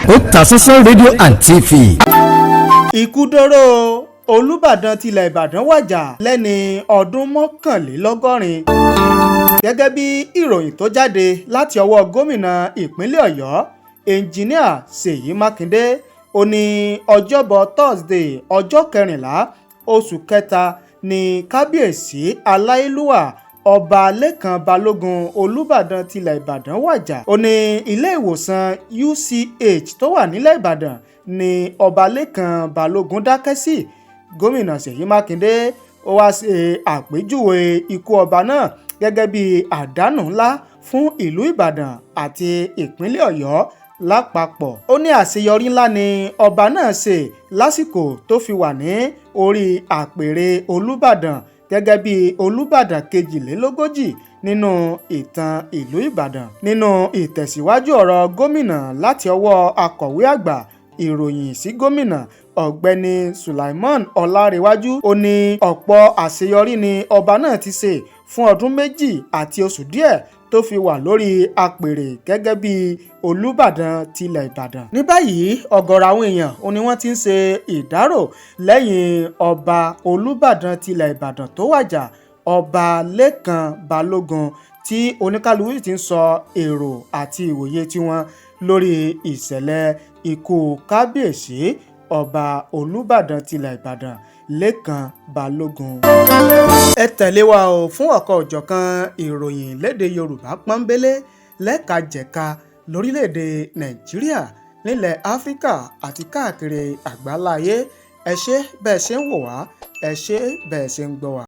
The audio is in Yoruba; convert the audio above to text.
Otasansan rédíò and TV. Ikú dóró Olúbàdàn tilẹ̀ Ìbàdàn wàjà lẹ́ni ọdún mọ́kànlélọ́gọ́rin. Gẹ́gẹ́ bí ìròyìn tó jáde láti ọwọ́ gómìnà ìpínlẹ̀ Ọ̀yọ́ Engr Seyi Makinde, ó ní ọjọ́bọ̀ Thursday ọjọ́ 14 oṣù kẹta ní kábíyèsí aláyélúwà Ọba Lekan Balogun Olubadan tilẹ̀ Ìbàdàn wàjà. Ó ní ilé ìwòsàn UCH tó wà nílẹ̀ Ìbàdàn ni Ọba Lekan Balogun dákẹ́ sí. Gómìnà Seyi Makinde ó wá ṣe àpèjúwe ikú ọba náà gẹ́gẹ́ bí àdánù ńlá fún ìlú Ìbàdàn àti ìpínlẹ̀ Ọ̀yọ́ lápapọ̀. Ó ní àṣeyọrí ńlá ni ọba náà ṣe lásìkò tó fi wà ní orí àpèrè Olúbàdàn gẹ́gẹ́ bí Olúbàdàn kejìlélógójì nínú ìtàn ìlú Ìbàdàn. Nínú ìtẹ̀síwájú ọ̀rọ̀ gómìnà láti ọwọ́ akọ̀wé àgbà ìròyìn sí gómìnà ọ̀gbẹ́ni Sulaiman Ọlárewájú, ó ní ọ̀pọ̀ àṣeyọrí ni ọba náà ti ṣe fún ọdún 2 àti oṣù díẹ̀ tó fi wà lórí àpèrè gẹ́gẹ́ bí Olúbàdàn tilẹ̀ Ìbàdàn. Ní báyìí ọ̀gọ̀rọ̀ àwọn èèyàn ó ní wọ́n ti ń ṣe ìdárò lẹ́yìn ọba Olúbàdàn tilẹ̀ Ìbàdàn tó wàjà, Ọba Lekan Balogun, tí oníkálukú ti ń sọ èrò àti ìwòye tiwọn lórí ìṣẹ̀lẹ̀ ikú kábíyèsí Ọba Olúbàdàn tilẹ̀ Ìbàdàn Lekan Balogun. Ẹ tẹ̀lé wa o fún ọ̀kan-ò-jọ̀kan ìròyìn lédè Yorùbá pọ́nbélé lẹ́ka-jẹ̀ka lórílẹ̀‐èdè Nàìjíríà, nílẹ̀ Áfíríkà àti káàkiri àgbáláyé. Ẹ ṣé bẹ́ẹ̀ ṣe ń wò wá, ẹ ṣé bẹ́ẹ̀ ṣe ń gbọ́ wá.